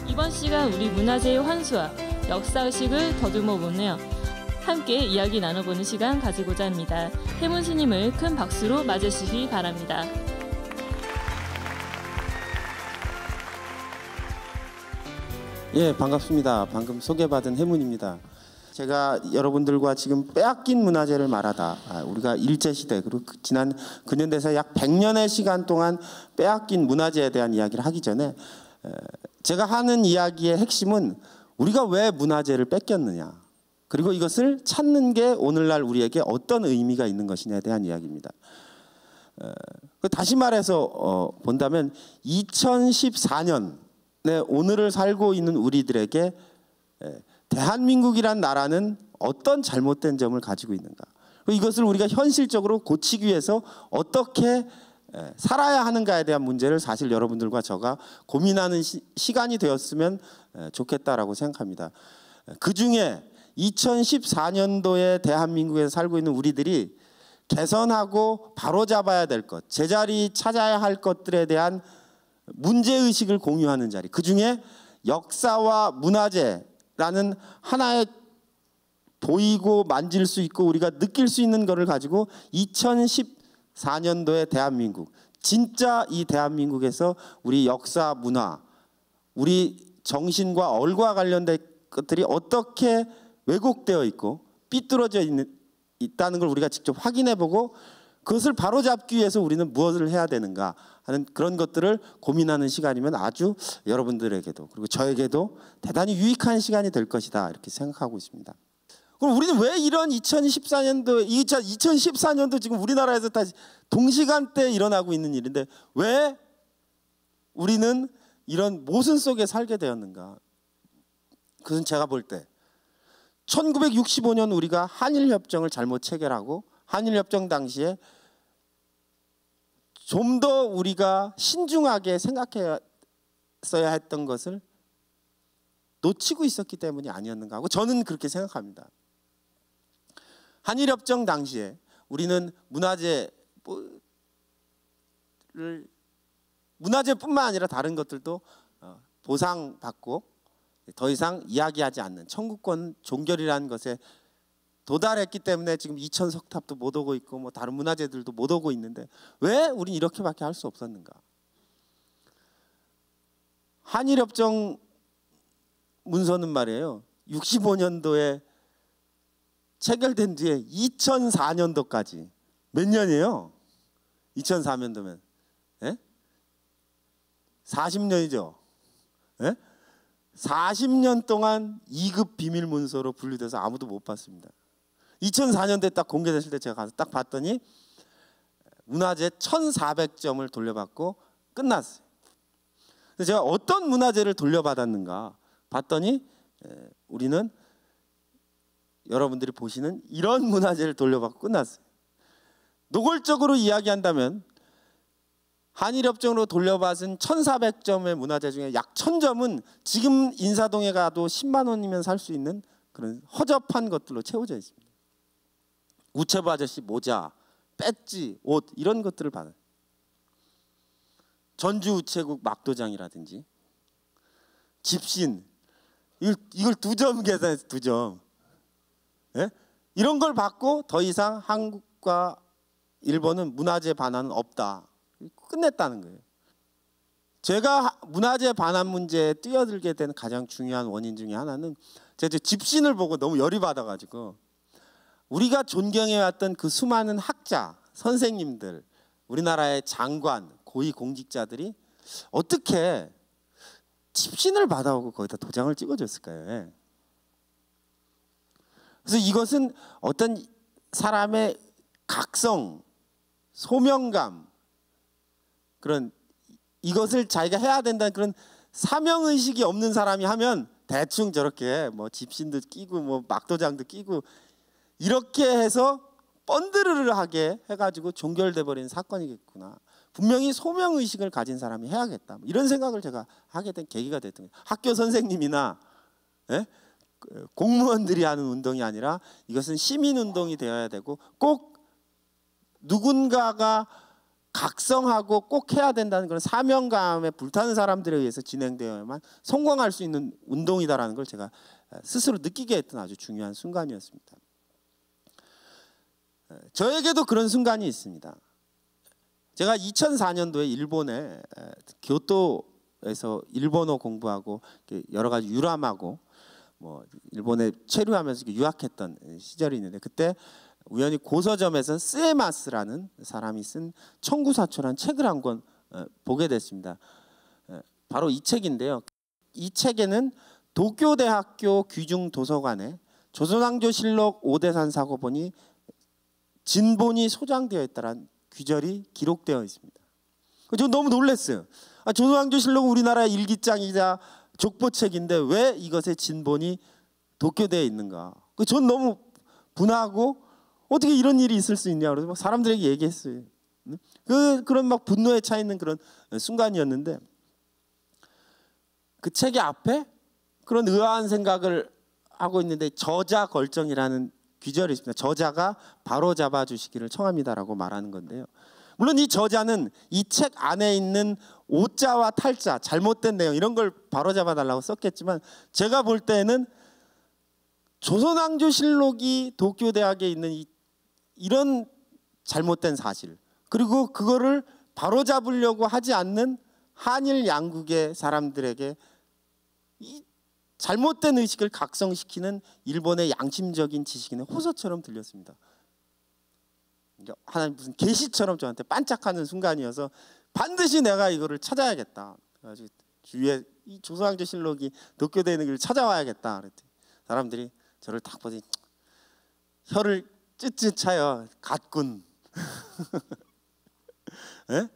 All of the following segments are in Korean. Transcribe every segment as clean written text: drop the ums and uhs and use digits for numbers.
이번 시간 우리 문화재의 환수와 역사의식을 더듬어 보네요. 함께 이야기 나눠보는 시간 가지고자 합니다. 해문 스님을 큰 박수로 맞으시기 바랍니다. 예, 반갑습니다. 방금 소개받은 해문입니다. 제가 여러분들과 지금 빼앗긴 문화재를 말하다, 우리가 일제시대 그리고 지난 근현대사 약 100년의 시간 동안 빼앗긴 문화재에 대한 이야기를 하기 전에 제가 하는 이야기의 핵심은 우리가 왜 문화재를 뺏겼느냐, 그리고 이것을 찾는 게 오늘날 우리에게 어떤 의미가 있는 것이냐에 대한 이야기입니다. 다시 말해서 본다면 2014년에 오늘을 살고 있는 우리들에게 대한민국이란 나라는 어떤 잘못된 점을 가지고 있는가, 이것을 우리가 현실적으로 고치기 위해서 어떻게 살아야 하는가에 대한 문제를 사실 여러분들과 제가 고민하는 시간이 되었으면 좋겠다라고 생각합니다. 그중에 2014년도에 대한민국에서 살고 있는 우리들이 개선하고 바로잡아야 될 것, 제자리 찾아야 할 것들에 대한 문제의식을 공유하는 자리, 그중에 역사와 문화재라는 하나의 보이고 만질 수 있고 우리가 느낄 수 있는 것을 가지고 2014년도의 대한민국, 진짜 이 대한민국에서 우리 역사, 문화, 우리 정신과 얼과 관련된 것들이 어떻게 왜곡되어 있고 삐뚤어져 있다는 걸 우리가 직접 확인해보고 그것을 바로잡기 위해서 우리는 무엇을 해야 되는가 하는 그런 것들을 고민하는 시간이면 아주 여러분들에게도 그리고 저에게도 대단히 유익한 시간이 될 것이다, 이렇게 생각하고 있습니다. 그럼 우리는 왜 이런 2014년도 지금 우리나라에서 다 동시간대에 일어나고 있는 일인데 왜 우리는 이런 모순 속에 살게 되었는가? 그것은 제가 볼 때 1965년 우리가 한일협정을 잘못 체결하고 한일협정 당시에 좀 더 우리가 신중하게 생각했어야 했던 것을 놓치고 있었기 때문이 아니었는가 하고 저는 그렇게 생각합니다. 한일협정 당시에 우리는 문화재뿐만 아니라 다른 것들도 보상받고 더 이상 이야기하지 않는 청구권 종결이라는 것에 도달했기 때문에 지금 이천석탑도 못 오고 있고 뭐 다른 문화재들도 못 오고 있는데 왜 우린 이렇게밖에 할 수 없었는가? 한일협정 문서는 말이에요, 65년도에 체결된 뒤에 2004년도까지 몇 년이에요? 2004년도면 40년이죠. 40년 동안 2급 비밀 문서로 분류돼서 아무도 못 봤습니다. 2004년도에 딱 공개됐을 때 제가 가서 딱 봤더니 문화재 1,400점을 돌려받고 끝났어요. 그래서 제가 어떤 문화재를 돌려받았는가 봤더니 우리는 여러분들이 보시는 이런 문화재를 돌려받고 끝났어요. 노골적으로 이야기한다면 한일협정으로 돌려받은 1,400점의 문화재 중에 약 1,000점은 지금 인사동에 가도 10만 원이면 살 수 있는 그런 허접한 것들로 채워져 있습니다. 우체부 아저씨 모자, 배지, 옷 이런 것들을 받아요. 전주우체국 막도장이라든지 집신, 이걸 2점 계산해서 2점. 이런 걸 받고 더 이상 한국과 일본은 문화재 반환은 없다, 끝냈다는 거예요. 제가 문화재 반환 문제에 뛰어들게 된 가장 중요한 원인 중에 하나는 제가 집신을 보고 너무 열이 받아가지고 우리가 존경해왔던 그 수많은 학자, 선생님들, 우리나라의 장관, 고위공직자들이 어떻게 집신을 받아오고 거기다 도장을 찍어줬을까요? 그래서 이것은 어떤 사람의 각성, 소명감, 그런 이것을 자기가 해야 된다는 그런 사명의식이 없는 사람이 하면 대충 저렇게 뭐 집신도 끼고 뭐 막도장도 끼고 이렇게 해서 뻔드르르하게 해가지고 종결돼 버린 사건이겠구나. 분명히 소명의식을 가진 사람이 해야겠다, 이런 생각을 제가 하게 된 계기가 됐던 거예요. 학교 선생님이나 공무원들이 하는 운동이 아니라 이것은 시민운동이 되어야 되고 꼭 누군가가 각성하고 꼭 해야 된다는 그런 사명감에 불타는 사람들에 의해서 진행되어야만 성공할 수 있는 운동이다라는 걸 제가 스스로 느끼게 했던 아주 중요한 순간이었습니다. 저에게도 그런 순간이 있습니다. 제가 2004년도에 일본에 교토에서 일본어 공부하고 여러 가지 유람하고 뭐 일본에 체류하면서 유학했던 시절이 있는데, 그때 우연히 고서점에서 스에마스라는 사람이 쓴 청구사초라는 책을 한 권 보게 됐습니다. 바로 이 책인데요. 이 책에는 도쿄대학교 귀중도서관에 조선왕조실록 오대산 사고본이 진본이 소장되어 있다는 귀절이 기록되어 있습니다. 저 너무 놀랐어요. 조선왕조실록은 우리나라의 일기장이자 족보책인데 왜 이것의 진본이 도쿄대에 있는가? 전 너무 분하고 어떻게 이런 일이 있을 수 있냐 그래서 막 사람들에게 얘기했어요. 그런 막 분노에 차 있는 그런 순간이었는데, 그 책의 앞에 그런 의아한 생각을 하고 있는데 저자 걸정이라는 귀절이 있습니다. 저자가 바로 잡아 주시기를 청합니다라고 말하는 건데요. 물론 이 저자는 이 책 안에 있는 오자와 탈자, 잘못된 내용 이런 걸 바로 잡아 달라고 썼겠지만, 제가 볼 때는 조선왕조실록이 도쿄대학에 있는 이런 잘못된 사실, 그리고 그거를 바로 잡으려고 하지 않는 한일 양국의 사람들에게 이 잘못된 의식을 각성시키는 일본의 양심적인 지식인의 호소처럼 들렸습니다. 하나님 무슨 계시처럼 저한테 반짝하는 순간이어서 반드시 내가 이거를 찾아야겠다. 그래서 주위에 이 조선왕조실록이 도쿄대에 있는 걸 찾아와야겠다. 그랬더니 사람들이 저를 딱 보더니 혀를 쯧쯧 차요. 갓군. 예?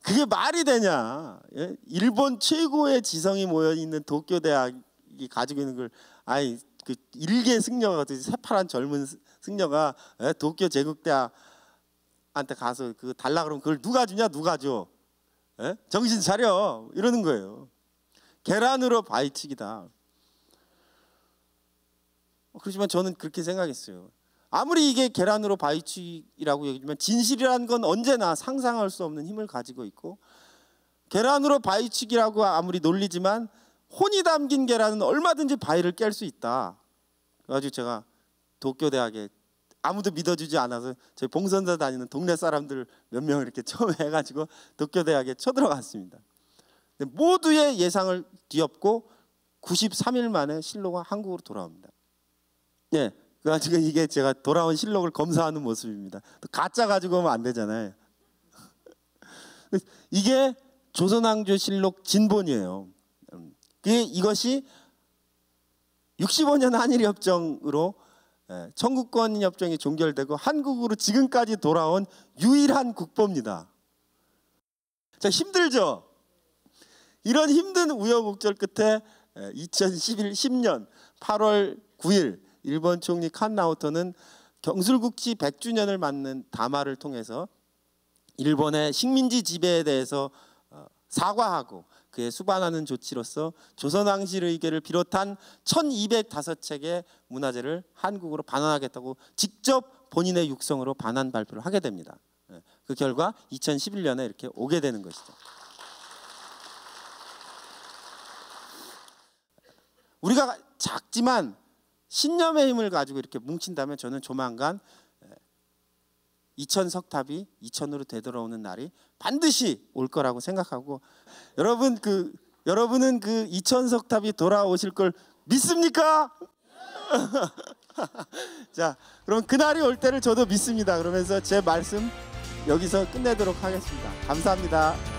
그게 말이 되냐? 예? 일본 최고의 지성이 모여 있는 도쿄대학이 가지고 있는 걸, 그 일개 승려가, 새파란 젊은 승려가 도쿄 제국대학한테 가서 그 달라 그러면 그걸 누가 주냐? 누가 줘? 예? 정신 차려! 이러는 거예요. 계란으로 바위치기다. 그렇지만 저는 그렇게 생각했어요. 아무리 이게 계란으로 바위치기라고 얘기하지만 진실이라는 건 언제나 상상할 수 없는 힘을 가지고 있고, 계란으로 바위치기라고 아무리 놀리지만 혼이 담긴 계란은 얼마든지 바위를 깰 수 있다. 그래가지고 제가 도쿄대학에 아무도 믿어주지 않아서 저희 봉선사 다니는 동네 사람들 몇 명을 이렇게 처음에 해가지고 도쿄대학에 쳐들어갔습니다. 근데 모두의 예상을 뒤엎고 93일 만에 실록은 한국으로 돌아옵니다. 예, 그래가지고 이게 제가 돌아온 실록을 검사하는 모습입니다. 또 가짜 가지고 오면 안 되잖아요. 이게 조선왕조실록 진본이에요. 이것이 65년 한일협정으로 청구권협정이 종결되고 한국으로 지금까지 돌아온 유일한 국보입니다. 자, 힘들죠? 이런 힘든 우여곡절 끝에 2010년 8월 9일 일본 총리 칸나오토는 경술국지 100주년을 맞는 담화를 통해서 일본의 식민지 지배에 대해서 사과하고 그에 수반하는 조치로서 조선왕실의궤를 비롯한 1205책의 문화재를 한국으로 반환하겠다고 직접 본인의 육성으로 반환 발표를 하게 됩니다. 그 결과 2011년에 이렇게 오게 되는 것이죠. 우리가 작지만 신념의 힘을 가지고 이렇게 뭉친다면 저는 조만간 2000석탑이 2000으로 되돌아오는 날이 반드시 올 거라고 생각하고, 여러분은 그 2000석탑이 돌아오실 걸 믿습니까? 자, 그럼 그날이 올 때를 저도 믿습니다. 그러면서 제 말씀 여기서 끝내도록 하겠습니다. 감사합니다.